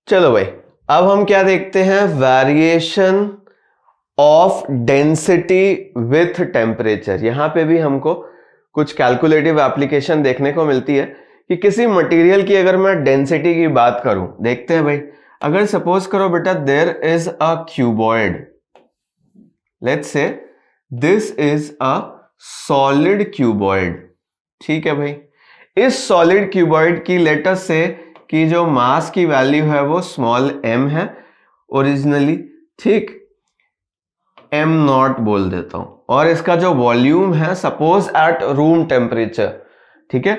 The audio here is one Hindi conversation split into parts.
चलो भाई, अब हम क्या देखते हैं, variation of density with temperature. यहां पे भी हमको कुछ कैलकुलेटिव एप्लीकेशन देखने को मिलती है कि किसी मटेरियल की अगर मैं डेंसिटी की बात करूं, देखते हैं भाई। अगर सपोज करो बेटा there is a cuboid, let's say this is a solid cuboid, ठीक है भाई। इस सॉलिड क्यूबॉइड की लेट अस से कि जो मास की वैल्यू है वो स्मॉल m है ओरिजिनली, ठीक, m नॉट बोल देता हूं, और इसका जो वॉल्यूम है सपोज एट रूम टेम्परेचर, ठीक है,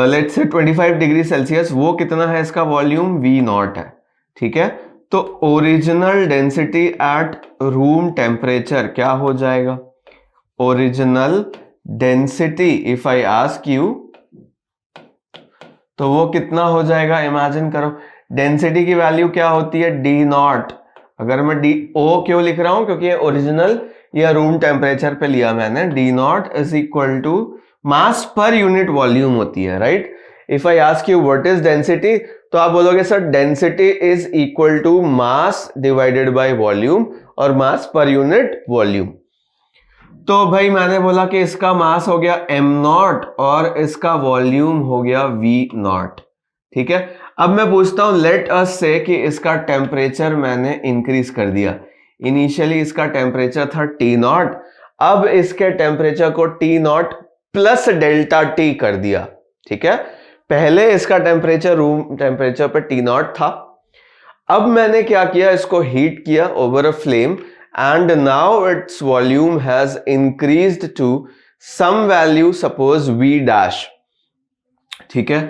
लेट्स से 25 डिग्री सेल्सियस, वो कितना है इसका वॉल्यूम, v नॉट है, ठीक है। तो original density at room temperature क्या हो जाएगा, original density if I ask you, तो वो कितना हो जाएगा, इमेजिन करो। डेंसिटी की वैल्यू क्या होती है, डी नॉट। अगर मैं डी ओ क्यों लिख रहा हूं, क्योंकि ये ओरिजिनल या रूम टेम्परेचर पे लिया मैंने। D nought is equal to mass per unit volume होती है, right. If I ask you what is density, तो आप बोलोगे sir density is equal to mass divided by volume, और मास पर यूनिट वॉल्यूम। तो भाई मैंने बोला कि इसका मास हो गया m नॉट और इसका वॉल्यूम हो गया v नॉट, ठीक है। अब मैं पूछता हूं, लेट अस से कि इसका टेम्परेचर मैंने इंक्रीज कर दिया। इनिशियली इसका टेम्परेचर था t नॉट, अब इसके टेम्परेचर को t not plus delta t कर दिया, ठीक है। पहले इसका टेम्परेचर रूम टेम्परेचर पर t नॉट था, अब मैंने क्या किया, इसको हीट किया over a flame, and now its volume has increased to some value, suppose v dash, ठीक है।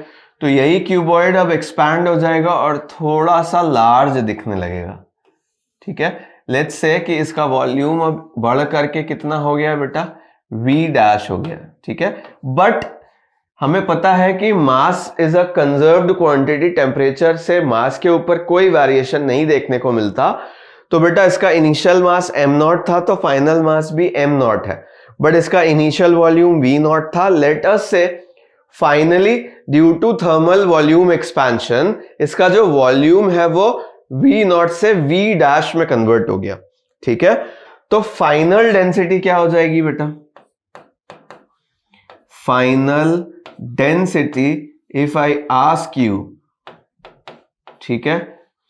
तो यही क्यूबॉइड अब एक्सपैंड हो जाएगा और थोड़ा सा लार्ज दिखने लगेगा, ठीक है। लेट्स से कि इसका वॉल्यूम अब बढ़ करके कितना हो गया बेटा, v डैश हो गया, ठीक है। बट हमें पता है कि mass is a conserved quantity, temperature से मास के ऊपर कोई वेरिएशन नहीं देखने को मिलता। तो बेटा इसका इनिशियल मास m नॉट था, तो फाइनल मास भी m नॉट है, बट इसका इनिशियल वॉल्यूम v नॉट था। Let us say finally due to thermal volume expansion इसका जो वॉल्यूम है वो v नॉट से v डैश में कन्वर्ट हो गया, ठीक है। तो फाइनल डेंसिटी क्या हो जाएगी बेटा, final density if I ask you, ठीक है,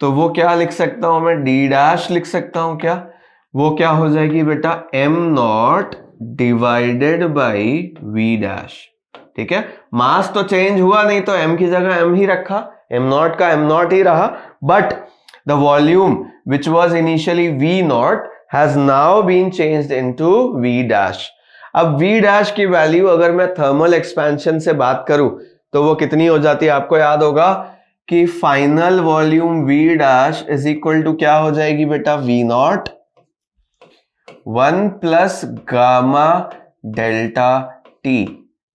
तो वो क्या लिख सकता हूं मैं, डी डैश लिख सकता हूं क्या, वो क्या हो जाएगी बेटा, m nought divided by v dash, ठीक है। मास तो चेंज हुआ नहीं, तो m की जगह m ही रखा, m नॉट का m नॉट ही रहा, but the volume which was initially v nought has now been changed into v dash. अब v डैश की वैल्यू अगर मैं थर्मल एक्सपेंशन से बात करूं तो वो कितनी हो जाती है, आपको याद होगा कि final volume v dash is equal to क्या हो जाएगी बेटा, v nought 1 plus gamma delta t,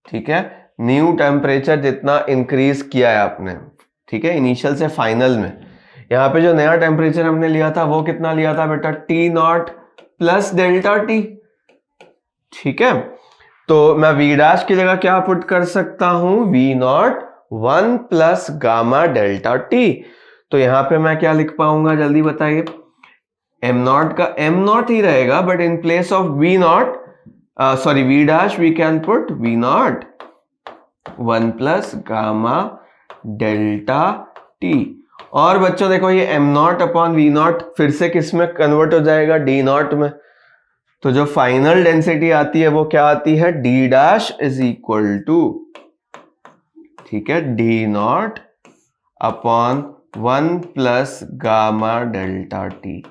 ठीक है। न्यू टेम्परेचर जितना इंक्रीज किया है आपने, ठीक है, इनिशियल से फाइनल में, यहां पे जो नया टेम्परेचर हमने लिया था वो कितना लिया था बेटा, t not plus delta t, ठीक है। तो मैं v डैश की जगह क्या पुट कर सकता हूं, v nought 1 plus gamma delta t। तो यहां पे मैं क्या लिख पाऊंगा, जल्दी बताइए, m नॉट का m नॉट ही रहेगा, but in place of v nought sorry v dash we can put v nought 1 plus gamma delta t। और बच्चों देखो ये m nought upon v nought फिर से किस में कन्वर्ट हो जाएगा, d नॉट में। तो जो फाइनल डेंसिटी आती है वो क्या आती है, d dash is equal to, ठीक है, d nought upon 1 plus gamma delta T,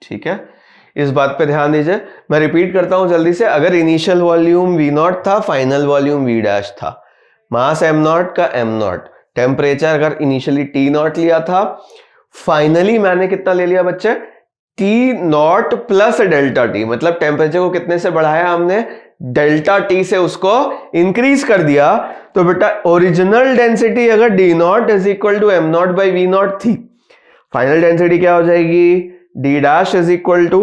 ठीक है। इस बात पे ध्यान दीजिए, मैं रिपीट करता हूं जल्दी से। अगर इनिशियल वॉल्यूम v नॉट था, फाइनल वॉल्यूम v डैश था, मास m नॉट का m नॉट, टेम्परेचर अगर इनिशियली t नॉट लिया था, फाइनली मैंने कितना ले लिया बच्चे, t not plus delta t, मतलब टेम्परेचर को कितने से बढ़ाया हमने, डेल्टा t से उसको इंक्रीज कर दिया। तो बेटा ओरिजिनल डेंसिटी अगर d nought is equal to m nought by v nought थी, फाइनल डेंसिटी क्या हो जाएगी, d dash is equal to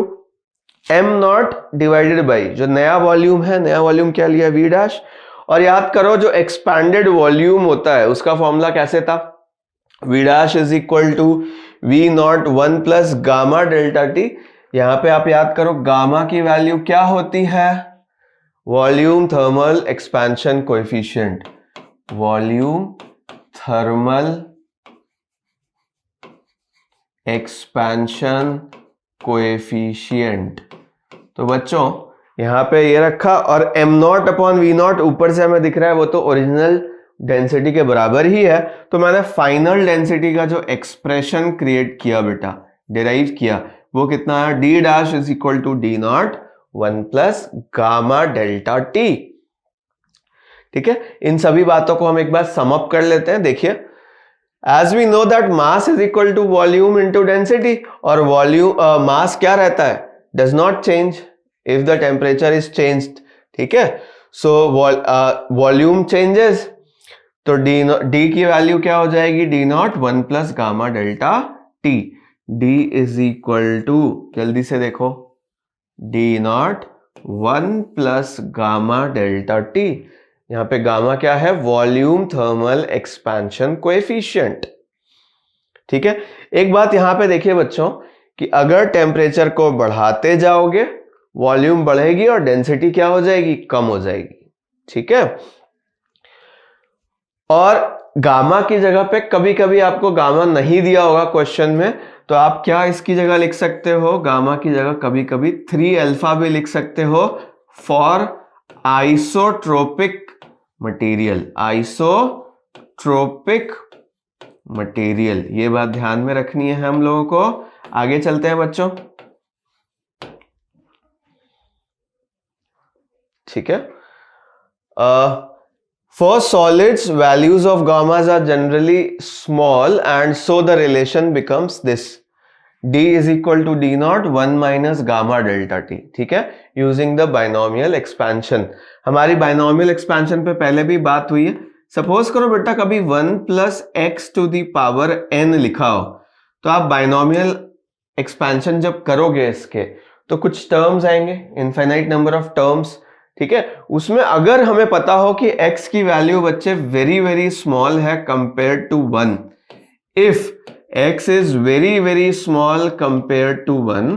m nought divided by जो नया वॉल्यूम है, नया वॉल्यूम क्या लिया, v डैश, और याद करो जो एक्सपैंडेड वॉल्यूम होता है उसका फॉर्मूला कैसे था, V dash is equal to V nought 1 plus gamma delta t. यहां पे आप याद करो गामा की वैल्यू क्या होती है, volume thermal expansion coefficient, volume thermal expansion coefficient. तो बच्चों यहां पे ये रखा और m nought upon v nought ऊपर से हमें दिख रहा है वो तो ओरिजिनल डेंसिटी के बराबर ही है, तो मैंने फाइनल डेंसिटी का जो एक्सप्रेशन क्रिएट किया बेटा, डिराइव किया, वो कितना है, d dash is equal to d nought 1 plus gamma delta T. ठीक है, इन सभी बातों को हम एक बार सम अप कर लेते हैं। देखिए, as we know that mass is equal to volume into density, और वॉल्यूम मास क्या रहता है, does not change if the temperature is changed. ठीक है, सो वॉल्यूम चेंजेस, तो डी की वैल्यू क्या हो जाएगी, d nought 1 plus gamma delta t. D is equal to, जल्दी से देखो, d nought 1 plus gamma delta t. यहां पे गामा क्या है, वॉल्यूम थर्मल एक्सपेंशन कोएफिशिएंट। ठीक है, एक बात यहां पे देखिए बच्चों कि अगर टेम्परेचर को बढ़ाते जाओगे वॉल्यूम बढ़ेगी और डेंसिटी क्या हो जाएगी, कम हो जाएगी। ठीक है, और गामा की जगह पे कभी कभी आपको गामा नहीं दिया होगा क्वेश्चन में, तो आप क्या इसकी जगह लिख सकते हो, गामा की जगह कभी कभी 3 अल्फा भी लिख सकते हो for isotropic material, isotropic material. ये बात ध्यान में रखनी है हम लोगों को। आगे चलते हैं बच्चों। ठीक है, for solids values of gammas are generally small and so the relation becomes this, d is equal to d naught 1 minus gamma delta t। ठीक है, using the binomial expansion। हमारी binomial expansion पे पहले भी बात हुई है। सपोज करो बेटा कभी 1 plus x to the power n लिखा हो, तो आप बाइनोमियल एक्सपेंशन जब करोगे इसके तो कुछ टर्म्स आएंगे, इनफाइनाइट नंबर ऑफ टर्म्स। ठीक है, उसमें अगर हमें पता हो कि x की वैल्यू बच्चे वेरी वेरी स्मॉल है compare to 1, if x is very very small compare to 1,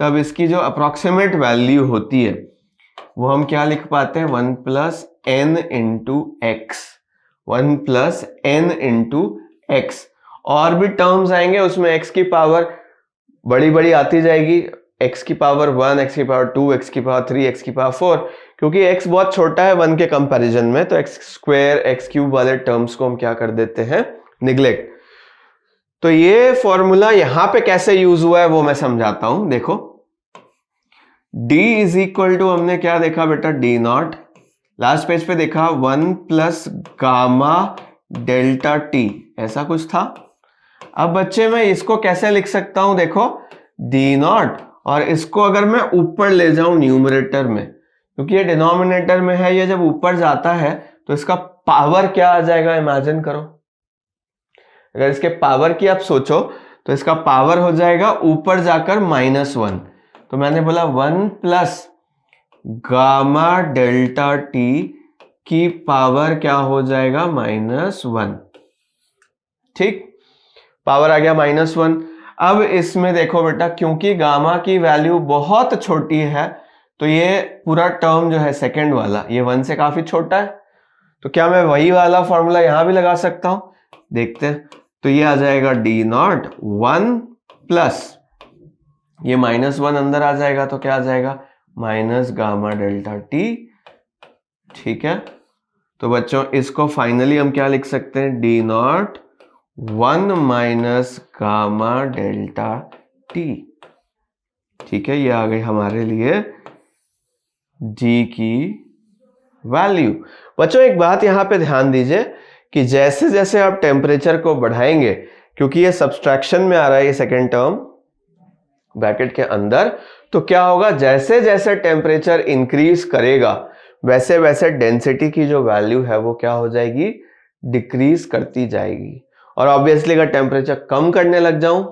तब इसकी जो अप्रोक्सीमेट वैल्यू होती है वो हम क्या लिख पाते हैं, 1 plus n into x, 1 plus n into x. और भी टर्म्स आएंगे उसमें x की पावर बड़ी बड़ी आती जाएगी, x की पावर 1, x की पावर 2, x की पावर 3, x की पावर 4, क्योंकि x बहुत छोटा है 1 के कंपैरिजन में, तो x स्क्वायर x क्यूब वाले टर्म्स को हम क्या कर देते हैं, निग्लेक्ट। तो ये फॉर्मूला यहां पे कैसे यूज हुआ है वो मैं समझाता हूं। देखो, d इज इक्वल टू, हमने क्या देखा बेटा, d नॉट, लास्ट पेज पे देखा 1 प्लस गामा डेल्टा टी, ऐसा कुछ था। अब बच्चे मैं इसको कैसे लिख सकता हूं, देखो d नॉट, और इसको अगर मैं ऊपर ले जाऊं न्यूमरेटर में, क्योंकि ये डिनोमिनेटर में है, ये जब ऊपर जाता है तो इसका पावर क्या आ जाएगा, इमेजिन करो। अगर इसके पावर की आप सोचो तो इसका पावर हो जाएगा ऊपर जाकर -1। तो मैंने बोला 1 प्लस गामा डेल्टा टी की पावर क्या हो जाएगा, -1। ठीक, पावर आ गया -1। अब इसमें देखो बेटा, क्योंकि गामा की वैल्यू बहुत छोटी है तो ये पूरा टर्म जो है सेकंड वाला, ये 1 से काफी छोटा है, तो क्या मैं वही वाला फॉर्मूला यहां भी लगा सकता हूं, देखते हैं। तो ये आ जाएगा d नॉट 1 प्लस ये -1 अंदर आ जाएगा, तो क्या आ जाएगा, माइनस गामा डेल्टा टी। ठीक है, तो बच्चों इसको फाइनली हम क्या लिख सकते हैं, d nought 1 minus gamma delta T. ठीक है, ये आ गई हमारे लिए g की वैल्यू। बच्चों एक बात यहां पे ध्यान दीजिए कि जैसे जैसे आप टेम्परेचर को बढ़ाएंगे, क्योंकि ये सब्सट्रैक्शन में आ रहा है ये सेकेंड टर्म ब्रैकेट के अंदर, तो क्या होगा, जैसे जैसे टेम्परेचर इंक्रीज करेगा वैसे वैसे डेंसिटी की जो वैल्यू है वो क्या हो जाएगी, डिक्रीज करती जाएगी। और ऑब्वियसली अगर टेम्परेचर कम करने लग जाऊं,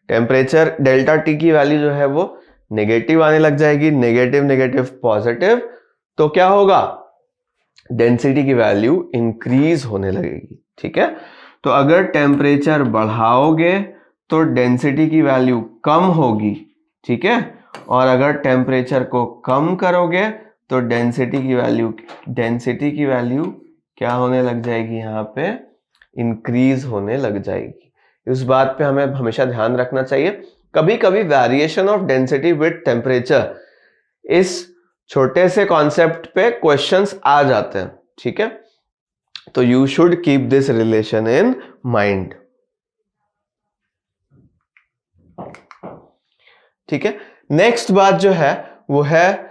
टेम्परेचर डेल्टा टी की वैल्यू जो है वो नेगेटिव आने लग जाएगी, नेगेटिव नेगेटिव पॉजिटिव, तो क्या होगा, डेंसिटी की वैल्यू इंक्रीज होने लगेगी। ठीक है, तो अगर टेम्परेचर बढ़ाओगे तो डेंसिटी की वैल्यू कम होगी। ठीक है, और अगर टेम्परेचर को कम करोगे तो डेंसिटी की वैल्यू क्या होने लग जाएगी, यहाँ पे इंक्रीज होने लग जाएगी। इस बात पे हमें हमेशा ध्यान रखना चाहिए। कभी कभी variation of density with temperature, इस छोटे से कॉन्सेप्ट पे क्वेश्चंस आ जाते हैं। ठीक है, तो you should keep this relation in mind. ठीक है, नेक्स्ट बात जो है वो है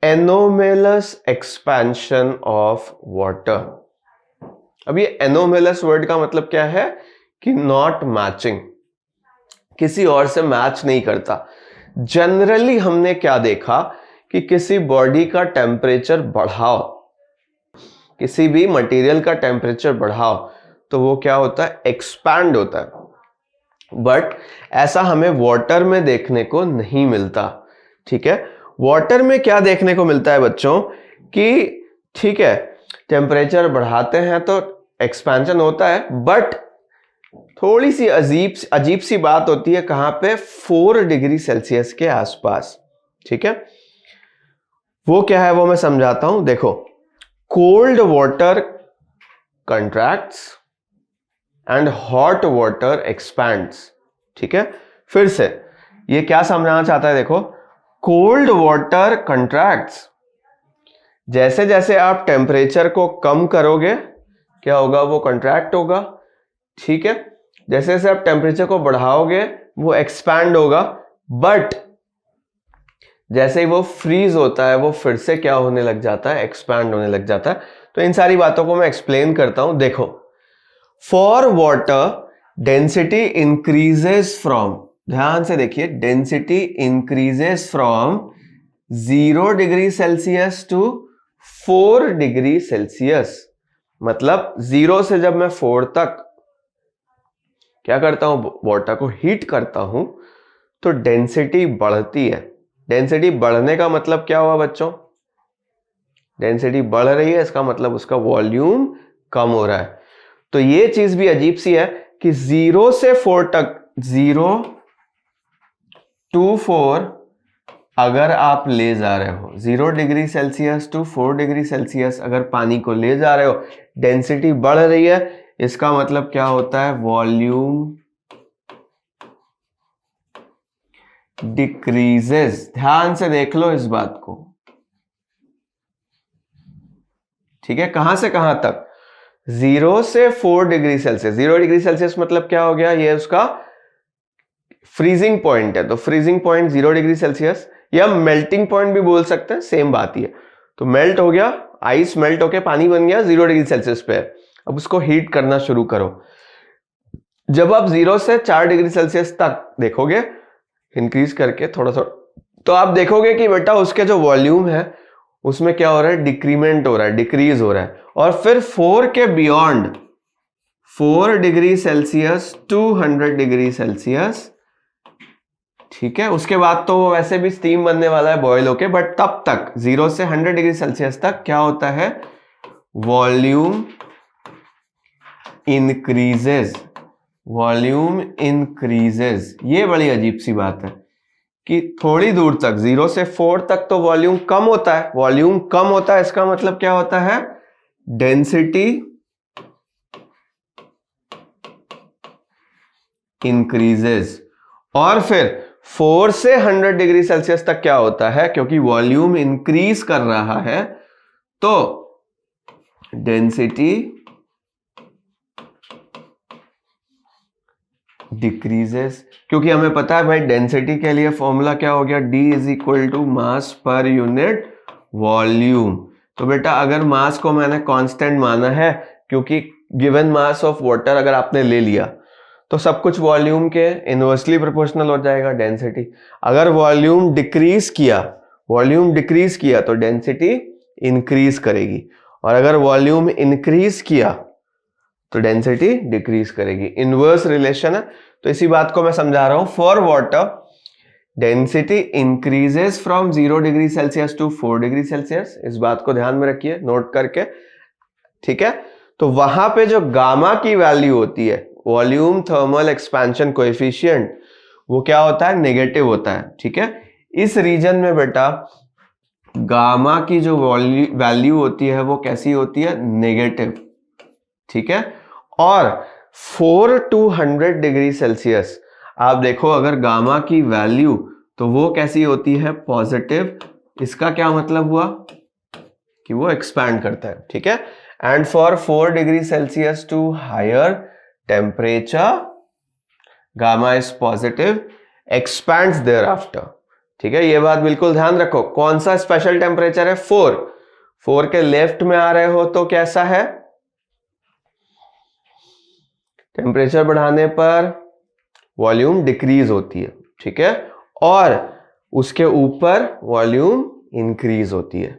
एनोमेलस एक्सपेंशन ऑफ वाटर। अब ये एनोमेलस वर्ड का मतलब क्या है कि नॉट मैचिंग, किसी और से मैच नहीं करता। जनरली हमने क्या देखा कि किसी बॉडी का टेम्परेचर बढ़ाओ, किसी भी मटेरियल का टेम्परेचर बढ़ाओ तो वो क्या होता है, एक्सपैंड होता है। बट ऐसा हमें वाटर में देखने को नहीं मिलता। ठीक है, वाटर में क्या देखने को मिलता है बच्चों कि ठीक है, टेम्परेचर बढ़ाते हैं तो एक्सपेंशन होता है, बट थोड़ी सी अजीब सी बात होती है, कहां पे, 4 डिग्री सेल्सियस के आसपास। ठीक है, वो क्या है वो मैं समझाता हूं। देखो, cold water contracts and hot water expands. ठीक है, फिर से ये क्या समझाना चाहता है, देखो, कोल्ड वाटर कंट्रैक्ट्स, जैसे जैसे आप टेम्परेचर को कम करोगे क्या होगा, वो कंट्रैक्ट होगा। ठीक है, जैसे जैसे आप टेम्परेचर को बढ़ाओगे वो एक्सपैंड होगा, बट जैसे ही वो फ्रीज होता है वो फिर से क्या होने लग जाता है, एक्सपैंड होने लग जाता है। तो इन सारी बातों को मैं एक्सप्लेन करता हूं। देखो, for water density increases from, ध्यान से देखिए, density increases from 0 degree Celsius to 4 degree Celsius. मतलब 0 से जब मैं 4 तक क्या करता हूं, वाटर को हीट करता हूं, तो डेंसिटी बढ़ती है। डेंसिटी बढ़ने का मतलब क्या हुआ बच्चों, डेंसिटी बढ़ रही है, इसका मतलब उसका वॉल्यूम कम हो रहा है। तो ये चीज भी अजीब सी है कि 0 से 4 तक, 0 to 4 अगर आप ले जा रहे हो, 0 degree Celsius to 4 degree Celsius अगर पानी को ले जा रहे हो, डेंसिटी बढ़ रही है, इसका मतलब क्या होता है, वॉल्यूम डिक्रीजेस। ध्यान से देख लो इस बात को। ठीक है, कहां से कहां तक, 0 से 4 डिग्री सेल्सियस। 0 डिग्री सेल्सियस मतलब क्या हो गया, ये उसका फ्रीजिंग पॉइंट है। तो फ्रीजिंग पॉइंट 0 डिग्री सेल्सियस, या मेल्टिंग पॉइंट भी बोल सकते हैं, सेम बात ही है। तो मेल्ट हो गया, आइस मेल्ट होके पानी बन गया 0 डिग्री सेल्सियस पे। अब उसको हीट करना शुरू करो। जब आप 0 से 4 डिग्री सेल्सियस तक देखोगे, इंक्रीज करके थोड़ा थोड़ा, तो आप देखोगे कि बेटा उसके जो वॉल्यूम है उसमें क्या हो रहा है, डिक्रीमेंट हो रहा है, डिक्रीज हो रहा है। और फिर 4 के beyond, 4 degree Celsius to 100 degree Celsius, ठीक है, उसके बाद तो वो वैसे भी स्टीम बनने वाला है बॉयल होके, बट तब तक 0 से 100 डिग्री सेल्सियस तक क्या होता है, वॉल्यूम इंक्रीजेस, वॉल्यूम इंक्रीजेस। ये बड़ी अजीब सी बात है कि थोड़ी दूर तक 0 से 4 तक तो वॉल्यूम कम होता है, वॉल्यूम कम होता है, इसका मतलब क्या होता है, डेंसिटी इंक्रीजेस। और फिर 4 से 100 डिग्री सेल्सियस तक क्या होता है, क्योंकि वॉल्यूम इंक्रीज कर रहा है तो डेंसिटी डिक्रीजेस। क्योंकि हमें पता है भाई, डेंसिटी के लिए फॉर्मूला क्या हो गया, D is equal to mass per unit volume. तो बेटा अगर मास को मैंने कांस्टेंट माना है, क्योंकि गिवन मास ऑफ वाटर अगर आपने ले लिया तो सब कुछ वॉल्यूम के इनवर्सली प्रोपोर्शनल हो जाएगा डेंसिटी। अगर वॉल्यूम डिक्रीज किया तो डेंसिटी इंक्रीज करेगी, और अगर वॉल्यूम इंक्रीज किया तो डेंसिटी डिक्रीज करेगी। इनवर्स रिलेशन है, तो इसी बात को मैं समझा रहा हूं। For water density increases from 0 degree Celsius to 4 degree Celsius, इस बात को ध्यान में रखिए नोट करके, ठीक है। तो वहां पे जो गामा की वैल्यू होती है, वॉल्यूम थर्मल एक्सपेंशन कोएफिशिएंट, वो क्या होता है, नेगेटिव होता है, ठीक है। इस रीजन में बेटा गामा की जो वैल्यू होती है वो कैसी होती है, नेगेटिव, ठीक है। और 4 to 100 डिग्री सेल्सियस आप देखो अगर गामा की वैल्यू, तो वो कैसी होती है, पॉजिटिव। इसका क्या मतलब हुआ कि वो एक्सपैंड करता है, ठीक है। And for 4 degree Celsius to higher temperature gamma is positive, expands thereafter, ठीक है। ये बात बिल्कुल ध्यान रखो। कौन सा स्पेशल टेम्परेचर है, 4 के लेफ्ट में आ रहे हो तो कैसा है, टेम्परेचर बढ़ाने पर वॉल्यूम डिक्रीज होती है, ठीक है, और उसके ऊपर वॉल्यूम इंक्रीज होती है।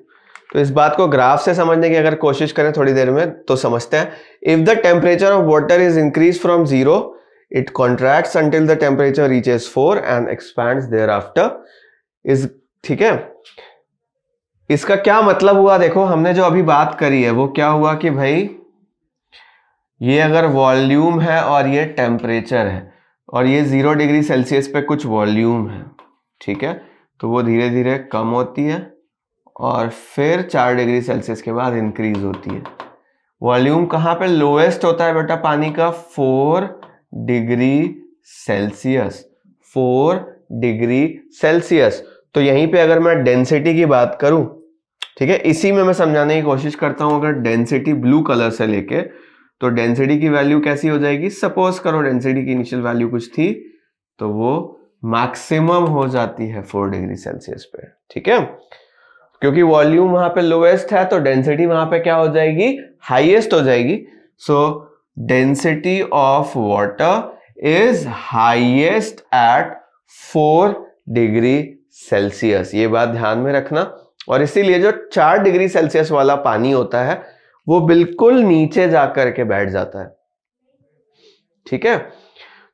तो इस बात को ग्राफ से समझने की अगर कोशिश करें थोड़ी देर में तो समझते हैं। If the temperature of water is increase from 0 it contracts until the temperature reaches 4 and expands thereafter, इस, ठीक है। इसका क्या मतलब हुआ, देखो हमने जो अभी बात करी है वो क्या हुआ कि भाई ये अगर वॉल्यूम है और ये टेम्परेचर है और ये 0 डिग्री सेल्सियस पे कुछ वॉल्यूम है, ठीक है, तो वो धीरे धीरे कम होती है और फिर 4 डिग्री सेल्सियस के बाद इंक्रीज होती है। वॉल्यूम कहाँ पे लोएस्ट होता है बेटा पानी का, 4 डिग्री सेल्सियस, 4 डिग्री सेल्सियस। तो यहीं पे अगर मैं डेंसिटी की बात करूं, ठीक है, इसी में मैं समझाने की कोशिश करता हूं। अगर डेंसिटी ब्लू कलर से लेके, तो डेंसिटी की वैल्यू कैसी हो जाएगी, सपोज करो डेंसिटी की इनिशियल वैल्यू कुछ थी तो वो मैक्सिमम हो जाती है 4 डिग्री सेल्सियस पे, ठीक है। क्योंकि वॉल्यूम वहां पे लोएस्ट है तो डेंसिटी वहां पे क्या हो जाएगी, हाईएस्ट हो जाएगी। सो density of water is highest eight 4 degree Celsius, ये बात ध्यान में रखना। और इसीलिए जो 4 डिग्री सेल्सियस वाला पानी होता है वो बिल्कुल नीचे जाकर के बैठ जाता है, ठीक है।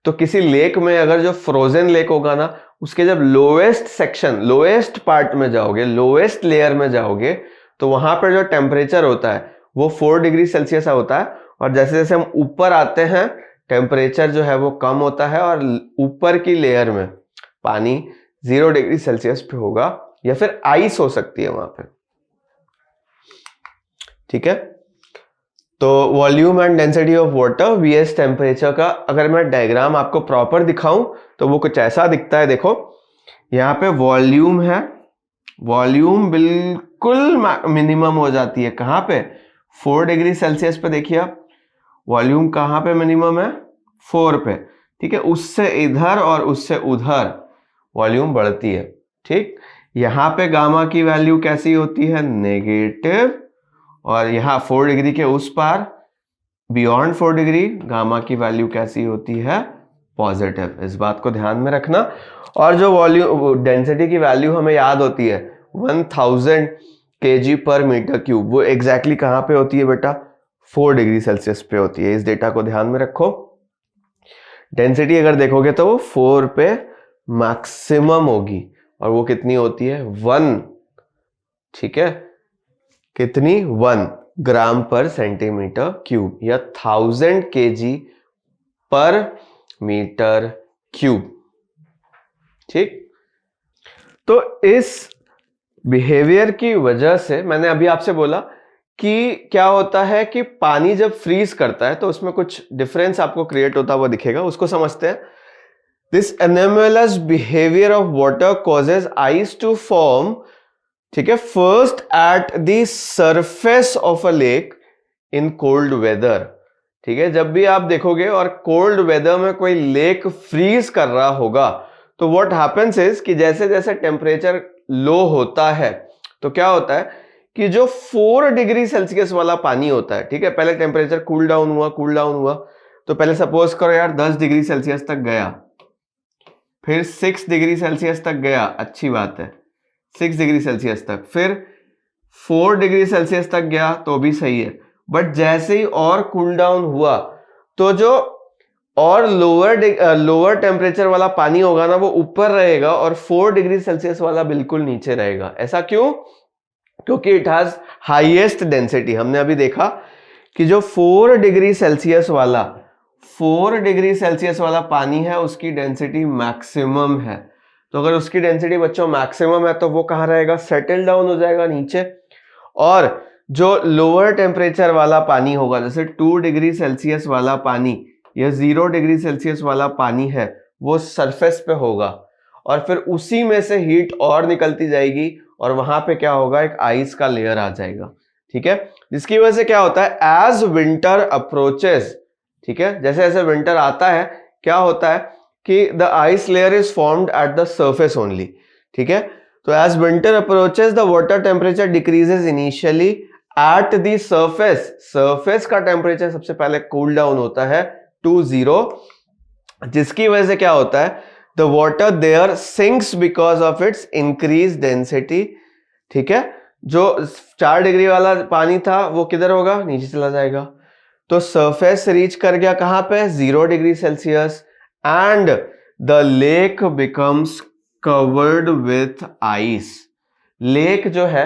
तो किसी लेक में अगर जो फ्रोजन लेक होगा ना, उसके जब लोएस्ट सेक्शन, लोएस्ट पार्ट में जाओगे, लोएस्ट लेयर में जाओगे, तो वहां पर जो टेम्परेचर होता है वो 4 डिग्री सेल्सियस होता है। और जैसे जैसे हम ऊपर आते हैं टेम्परेचर जो है वो कम होता है और ऊपर की लेयर में पानी 0 डिग्री सेल्सियस पे होगा या फिर आइस हो सकती है वहां पे, ठीक है। तो volume and density of water vs temperature का अगर मैं डायग्राम आपको प्रॉपर दिखाऊं तो वो कुछ ऐसा दिखता है। देखो यहाँ पे वॉल्यूम है, वॉल्यूम बिल्कुल मिनिमम हो जाती है कहां पे, 4 डिग्री सेल्सियस पे। देखिए आप वॉल्यूम कहां पे मिनिमम है, 4 पे, ठीक है। उससे इधर और उससे उधर वॉल्यूम बढ़ती है, ठीक। यहां पे गामा की वैल्यू कैसी होती है, नेगेटिव, और यहां 4 डिग्री के उस पार बियॉन्ड 4 डिग्री गामा की वैल्यू कैसी होती है, पॉजिटिव। इस बात को ध्यान में रखना। और जो वॉल्यूम डेंसिटी की वैल्यू हमें याद होती है 1000 kg पर मीटर क्यूब, वो एग्जैक्टली कहां पे होती है बेटा, 4 डिग्री सेल्सियस पे होती है। इस डेटा को ध्यान में रखो। डेंसिटी अगर देखोगे तो वो 4 पे मैक्सिमम होगी और वो कितनी होती है, 1, ठीक है, कितनी, 1 ग्राम पर सेंटीमीटर क्यूब या 1000 kg पर मीटर क्यूब, ठीक। तो इस बिहेवियर की वजह से मैंने अभी आपसे बोला कि क्या होता है कि पानी जब फ्रीज करता है तो उसमें कुछ डिफरेंस आपको क्रिएट होता हुआ दिखेगा, उसको समझते हैं। This anomalous behavior of water causes ice to form, ठीक है, first at the surface of a lake in cold weather, ठीक है। जब भी आप देखोगे और कोल्ड वेदर में कोई लेक फ्रीज कर रहा होगा तो व्हाट हैपेंस इज कि जैसे जैसे टेम्परेचर लो होता है तो क्या होता है कि जो 4 डिग्री सेल्सियस वाला पानी होता है, ठीक है, पहले टेम्परेचर कूल डाउन हुआ, तो पहले सपोज करो यार 10 डिग्री सेल्सियस तक गया, फिर 6 डिग्री सेल्सियस तक गया, अच्छी बात है, 6 डिग्री सेल्सियस तक, फिर 4 डिग्री सेल्सियस तक गया तो भी सही है। बट जैसे ही और कूल डाउन हुआ तो जो और लोअर टेम्परेचर वाला पानी होगा ना वो ऊपर रहेगा और 4 डिग्री सेल्सियस वाला बिल्कुल नीचे रहेगा। ऐसा क्यों? क्योंकि इट हैज हाईएस्ट डेंसिटी। हमने अभी देखा कि जो 4 डिग्री सेल्सियस वाला पानी है उसकी डेंसिटी मैक्सिमम है। तो अगर उसकी डेंसिटी बच्चों मैक्सिमम है तो वो कहाँ रहेगा? सेटल डाउन हो जाएगा नीचे। और जो लोअर टेम्परेचर वाला पानी होगा, जैसे 2 डिग्री सेल्सियस वाला पानी या 0 डिग्री सेल्सियस वाला पानी है, वो सरफेस पे होगा और फिर उसी में से हीट और निकलती जाएगी और वहां पे क्या होगा? एक आइस का लेयर आ जाएगा। ठीक है, जिसकी वजह से क्या होता है? एज विंटर अप्रोचेस, ठीक है, जैसे जैसे विंटर आता है क्या होता है कि the ice layer is formed at the surface only. ठीक है, तो as winter approaches the water temperature decreases initially at the surface. Surface का टेम्परेचर सबसे पहले कूल डाउन होता है टू 0, जिसकी वजह से क्या होता है? The water there sinks because of its increase density. ठीक है, जो 4 डिग्री वाला पानी था वो किधर होगा? नीचे चला जाएगा। तो सरफेस रीच कर गया कहां पे? 0 degree Celsius and the lake becomes covered with ice. Lake जो है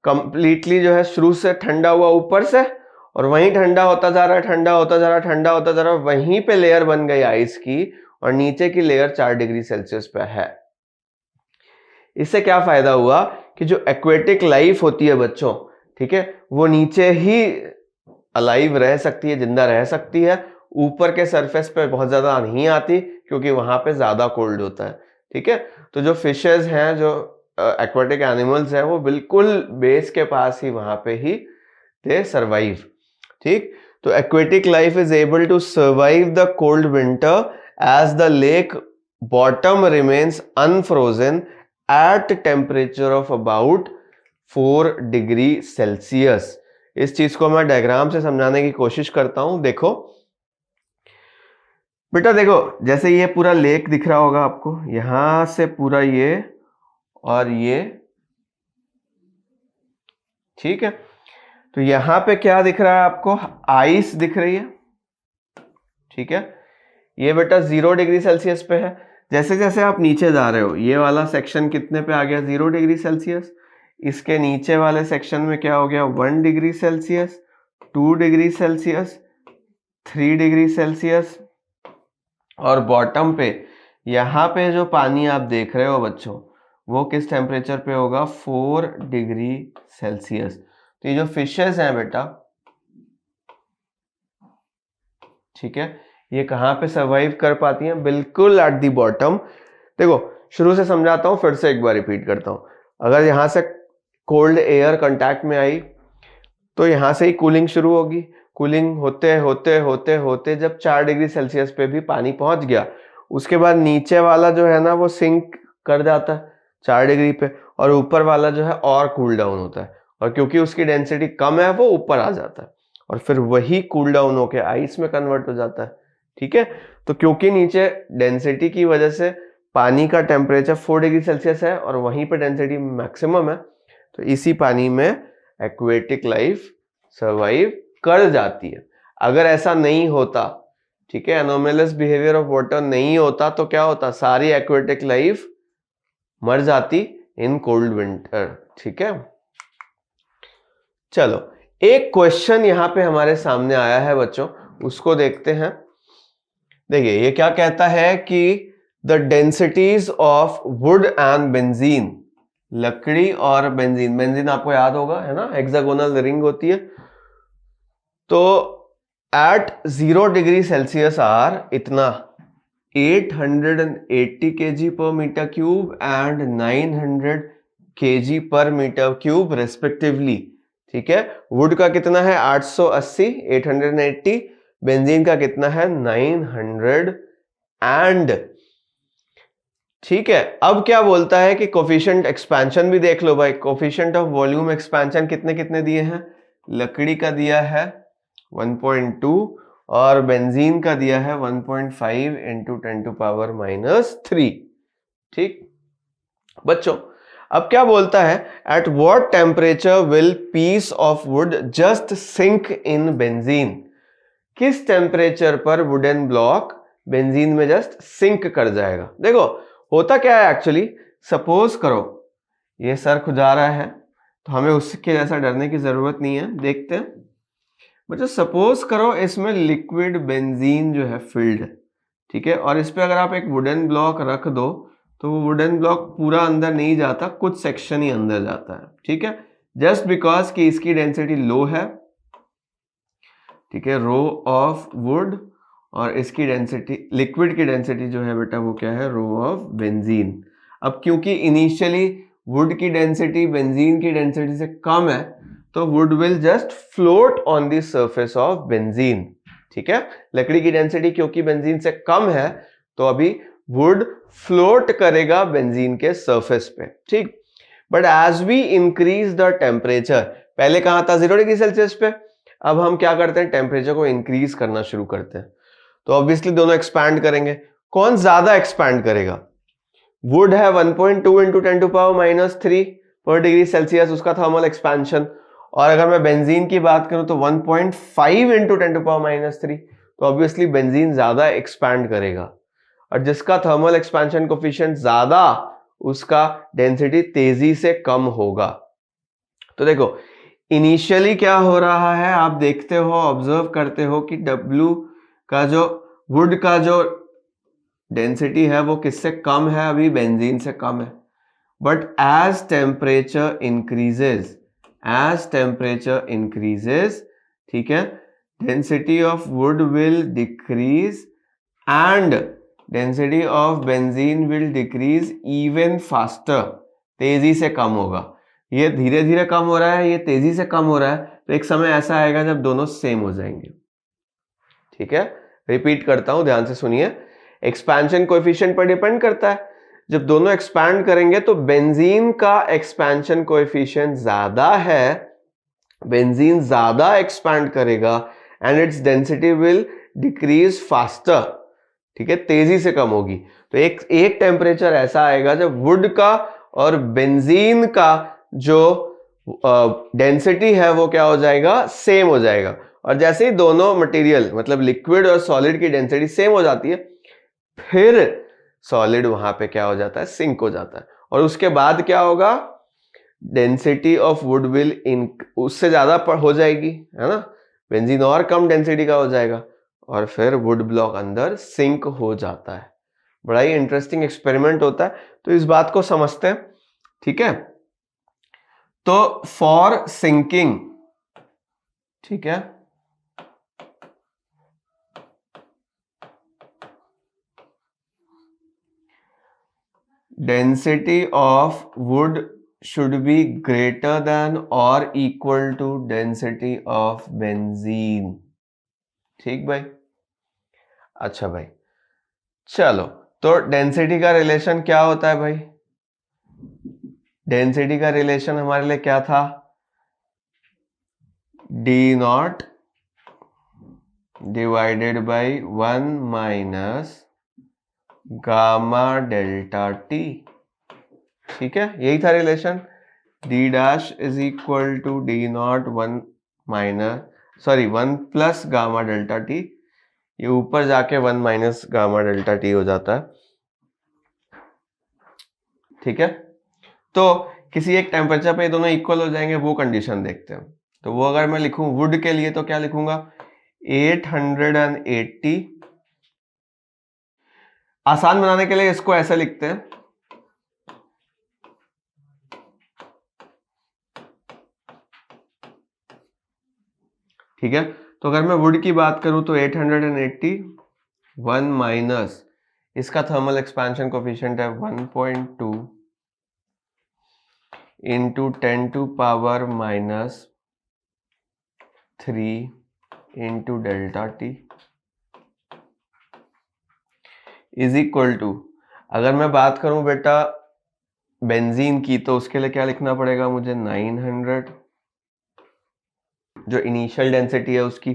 कंप्लीटली जो है शुरू से ठंडा हुआ ऊपर से और वहीं ठंडा होता जा रहा है, ठंडा होता जा रहा है, ठंडा होता जा रहा है, वहीं पे लेयर बन गई आइस की और नीचे की लेयर 4 डिग्री सेल्सियस पे है। इससे क्या फायदा हुआ कि जो एक्वेटिक लाइफ होती है बच्चों, ठीक है, वो नीचे ही अलाइव रह सकती है, जिंदा रह सकती है, ऊपर के सरफेस पे बहुत ज्यादा नहीं आती क्योंकि वहां पे ज्यादा कोल्ड होता है। ठीक है, तो जो फिशेज हैं, जो एक्वेटिक एनिमल्स हैं, वो बिल्कुल बेस के पास ही वहां पे ही दे सर्वाइव। ठीक, तो aquatic life is able to survive the cold winter as the lake bottom remains unfrozen at temperature of about 4 degree Celsius. इस चीज को मैं डायग्राम से समझाने की कोशिश करता हूं। देखो बेटा, देखो जैसे ये पूरा लेक दिख रहा होगा आपको, यहां से पूरा ये और ये, ठीक है, तो यहां पे क्या दिख रहा है आपको? आइस दिख रही है। ठीक है, ये बेटा 0 डिग्री सेल्सियस पे है। जैसे जैसे आप नीचे जा रहे हो, ये वाला सेक्शन कितने पे आ गया? 0 डिग्री सेल्सियस। इसके नीचे वाले सेक्शन में क्या हो गया? 1 degree Celsius, 2 degree Celsius, 3 degree Celsius, और बॉटम पे यहाँ पे जो पानी आप देख रहे हो बच्चों, वो किस टेम्परेचर पे होगा? 4 डिग्री सेल्सियस। तो ये जो फिशेस हैं बेटा, ठीक है, ये कहाँ पे सर्वाइव कर पाती हैं? बिल्कुल एट दी बॉटम। देखो शुरू से समझाता हूँ, फिर से एक बार रिपीट करता हूँ। अगर यहाँ से कोल्ड एयर कांटेक्ट में आई तो यहाँ से ही कूलिंग शुरू होगी। कूलिंग होते होते होते होते जब 4 डिग्री सेल्सियस पे भी पानी पहुंच गया, उसके बाद नीचे वाला जो है ना वो सिंक कर जाता है 4 डिग्री पे, और ऊपर वाला जो है और कूल डाउन होता है, और क्योंकि उसकी डेंसिटी कम है वो ऊपर आ जाता है और फिर वही कूल डाउन होके आइस में कन्वर्ट हो जाता है। ठीक है, तो क्योंकि नीचे डेंसिटी की वजह से पानी का टेम्परेचर 4 डिग्री सेल्सियस है और वहीं पे डेंसिटी मैक्सिमम है, तो इसी पानी में एक्वेटिक लाइफ सर्वाइव कर जाती है। अगर ऐसा नहीं होता, ठीक है, एनोमलस बिहेवियर ऑफ वाटर नहीं होता, तो क्या होता? सारी एक्वेटिक लाइफ मर जाती इन कोल्ड विंटर। ठीक है, चलो एक क्वेश्चन यहां पे हमारे सामने आया है बच्चों, उसको देखते हैं। देखिए ये क्या कहता है कि the densities of would and benzene, लकड़ी और बेंजीन, बेंजीन आपको याद होगा है ना, हेक्सागोनल रिंग होती है। तो एट 0 डिग्री सेल्सियस आर इतना 880 kg पर मीटर क्यूब एंड 900 kg पर मीटर क्यूब रेस्पेक्टिवली। ठीक है, वुड का कितना है? 880, 880, बेंजीन का कितना है? 900 एंड, ठीक है, अब क्या बोलता है कि कोफिशिएंट एक्सपेंशन भी देख लो भाई। कोफिशिएंट ऑफ वॉल्यूम एक्सपेंशन कितने कितने दिए हैं? लकड़ी का दिया है 1.2 और बेंजीन का दिया है 1.5 इंटू 10⁻⁻3। ठीक बच्चों, अब क्या बोलता है? At what temperature will piece of wood just sink in benzene. किस टेम्परेचर पर वुडन ब्लॉक बेंजीन में जस्ट सिंक कर जाएगा। देखो होता क्या है एक्चुअली, सपोज करो ये सर खुजा रहा है तो हमें उसके जैसा डरने की जरूरत नहीं है, देखते हैं। बच्चों सपोज करो इसमें लिक्विड बेंजीन जो है फिल्ड है, ठीक है, और इस पे अगर आप एक वुडन ब्लॉक रख दो तो वो वुडन ब्लॉक पूरा अंदर नहीं जाता, कुछ सेक्शन ही अंदर जाता है, ठीक है, जस्ट बिकॉज कि इसकी डेंसिटी लो है, ठीक है, रो ऑफ वुड, और इसकी डेंसिटी लिक्विड की डेंसिटी जो है बेटा वो क्या है, रो ऑफ बेंजीन। अब क्योंकि इनिशियली वुड की डेंसिटी बेंजीन की डेंसिटी से कम है तो would will just float on the surface of benzene, ठीक है, लकड़ी की डेंसिटी क्योंकि बेंजीन से कम है तो अभी वुड फ्लोट करेगा बेंजीन के सरफेस पे, ठीक। But as we increase the temperature, पहले कहां था 0 डिग्री सेल्सियस पे, अब हम क्या करते हैं टेम्परेचर को इंक्रीज करना शुरू करते हैं, तो ऑब्वियसली दोनों एक्सपैंड करेंगे। कौन ज्यादा एक्सपैंड करेगा, वुड है 1.2 इंटू 10⁻³ पर डिग्री सेल्सियस उसका थर्मल एक्सपेंशन, और अगर मैं बेंजीन की बात करूं तो 1.5 इंटू 10⁻³ तो ऑब्वियसली बेंजीन ज्यादा एक्सपैंड करेगा, और जिसका थर्मल एक्सपेंशन कोफिशिएंट ज्यादा उसका डेंसिटी तेजी से कम होगा। तो देखो इनिशियली क्या हो रहा है, आप देखते हो, ऑब्जर्व करते हो कि W का जो वुड का जो डेंसिटी है वो किससे कम है, अभी बेंजीन से कम है। बट एज टेम्परेचर इंक्रीजेस, ठीक है, density of would will decrease and density of benzene will decrease even faster, तेजी से कम होगा। ये धीरे धीरे कम हो रहा है, ये तेजी से कम हो रहा है, तो एक समय ऐसा आएगा जब दोनों सेम हो जाएंगे, ठीक है। रिपीट करता हूं, ध्यान से सुनिए, एक्सपेंशन कोएफिशिएंट पर डिपेंड करता है, जब दोनों एक्सपैंड करेंगे तो बेंजीन का एक्सपेंशन कोएफिशिएंट ज्यादा है, बेंजीन ज्यादा एक्सपैंड करेगा and its density will decrease faster, ठीक है, तेजी से कम होगी। तो एक टेम्परेचर ऐसा आएगा जब वुड का और बेंजीन का जो डेंसिटी है वो क्या हो जाएगा, सेम हो जाएगा, और जैसे ही दोनों मटेरियल मतलब लिक्विड और सॉलिड की डेंसिटी सेम हो जाती है फिर सॉलिड वहां पे क्या हो जाता है, सिंक हो जाता है, और उसके बाद क्या होगा, डेंसिटी ऑफ वुड विल उससे ज्यादा हो जाएगी, है ना, बेंजीन और कम डेंसिटी का हो जाएगा, और फिर वुड ब्लॉक अंदर सिंक हो जाता है। बड़ा ही इंटरेस्टिंग एक्सपेरिमेंट होता है, तो इस बात को समझते हैं, ठीक है। तो फॉर सिंकिंग, ठीक है, density of wood should be greater than or equal to density of benzene, ठीक भाई। अच्छा भाई चलो, तो डेंसिटी का रिलेशन क्या होता है भाई, डेंसिटी का रिलेशन हमारे लिए क्या था, D0 divided by 1 minus gamma delta T, ठीक है, यही था relation, D dash is equal to D0 1 plus gamma delta T, ये ऊपर जाके 1 माइनस गामा डेल्टा टी हो जाता है, ठीक है। तो किसी एक टेम्परेचर पे ये दोनों इक्वल हो जाएंगे, वो कंडीशन देखते हैं। तो वो अगर मैं लिखूं वुड के लिए तो क्या लिखूंगा, 880, आसान बनाने के लिए इसको ऐसे लिखते हैं, ठीक है। तो अगर मैं वुड की बात करूं तो 880 1 माइनस इसका थर्मल एक्सपेंशन कोफिशिएंट है 1.2 into 10⁻³ into delta T is equal to, अगर मैं बात करूं बेटा बेंजीन की तो उसके लिए क्या लिखना पड़ेगा मुझे, 900 जो इनिशियल डेंसिटी है उसकी,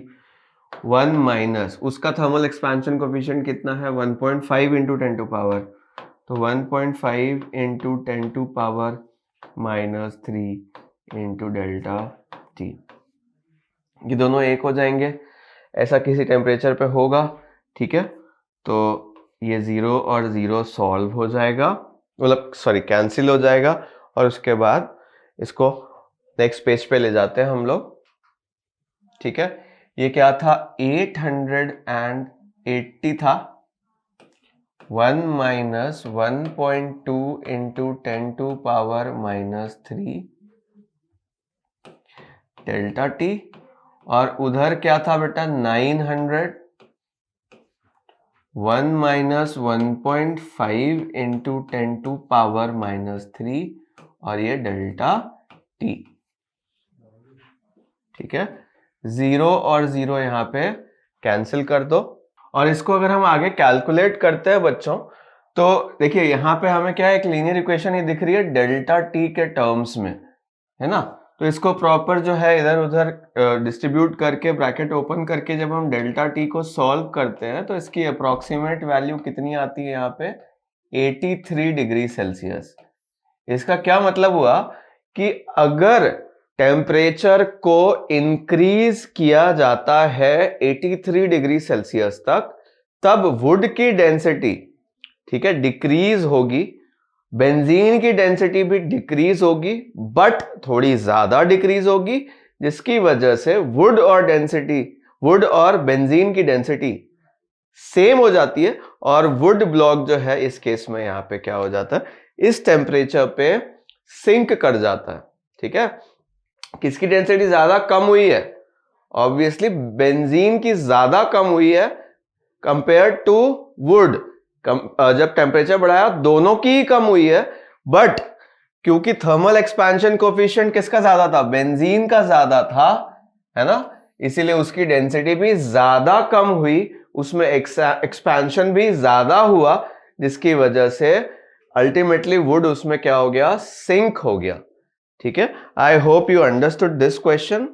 1 माइनस उसका थर्मल एक्सपेंशन कोफिशिएंट कितना है 1.5 इंटू 10⁻, तो 1.5 इंटू 10⁻³ इंटू डेल्टा टी, ये दोनों एक हो जाएंगे ऐसा किसी टेम्परेचर पे होगा, ठीक है। तो ये 0 और 0 सॉल्व हो जाएगा, मतलब सॉरी कैंसिल हो जाएगा, और उसके बाद इसको नेक्स्ट पेज पे ले जाते हैं हम लोग, ठीक है। ये क्या था, 880 था, 1 minus 1.2 into 10 to power minus 3 delta T, और उधर क्या था बेटा 900, 1 minus 1.5 into 10 to power minus 3, और ये डेल्टा टी, ठीक है। 0 और 0 यहाँ पे कैंसिल कर दो, और इसको अगर हम आगे कैलकुलेट करते हैं बच्चों, तो देखिए यहाँ पे हमें क्या है, एक लीनियर इक्वेशन ही दिख रही है डेल्टा टी के टर्म्स में, है ना। तो इसको प्रॉपर जो है इधर उधर डिस्ट्रीब्यूट करके ब्रैकेट ओपन करके जब हम डेल्टा टी को सॉल्व करते हैं तो इसकी अप्रोक्सीमेट वैल्यू कितनी आती है यहाँ पे, 83 डिग्री सेल्सियस। इसका क्या मतलब हुआ कि अगर टेम्परेचर को इंक्रीज किया जाता है 83 डिग्री सेल्सियस तक, तब वुड की डेंसिटी, ठीक है, डिक्रीज होगी, बेंजीन की डेंसिटी भी डिक्रीज होगी, बट थोड़ी ज्यादा डिक्रीज होगी, जिसकी वजह से वुड और बेंजीन की डेंसिटी सेम हो जाती है, और वुड ब्लॉक जो है इस केस में यहां पे क्या हो जाता है, इस टेम्परेचर पे सिंक कर जाता है, ठीक है। किसकी डेंसिटी ज्यादा कम हुई है, ऑब्वियसली बेंजीन की ज्यादा कम हुई है कंपेयर टू वुड। जब टेम्परेचर बढ़ाया दोनों की ही कम हुई है, बट क्योंकि थर्मल एक्सपेंशन कोफिशिएंट किसका ज्यादा था, बेंजीन का ज्यादा था, है ना, इसीलिए उसकी डेंसिटी भी ज्यादा कम हुई, उसमें एक्सपेंशन भी ज्यादा हुआ, जिसकी वजह से अल्टीमेटली वुड उसमें क्या हो गया, सिंक हो गया, ठीक है। I hope you understood this question.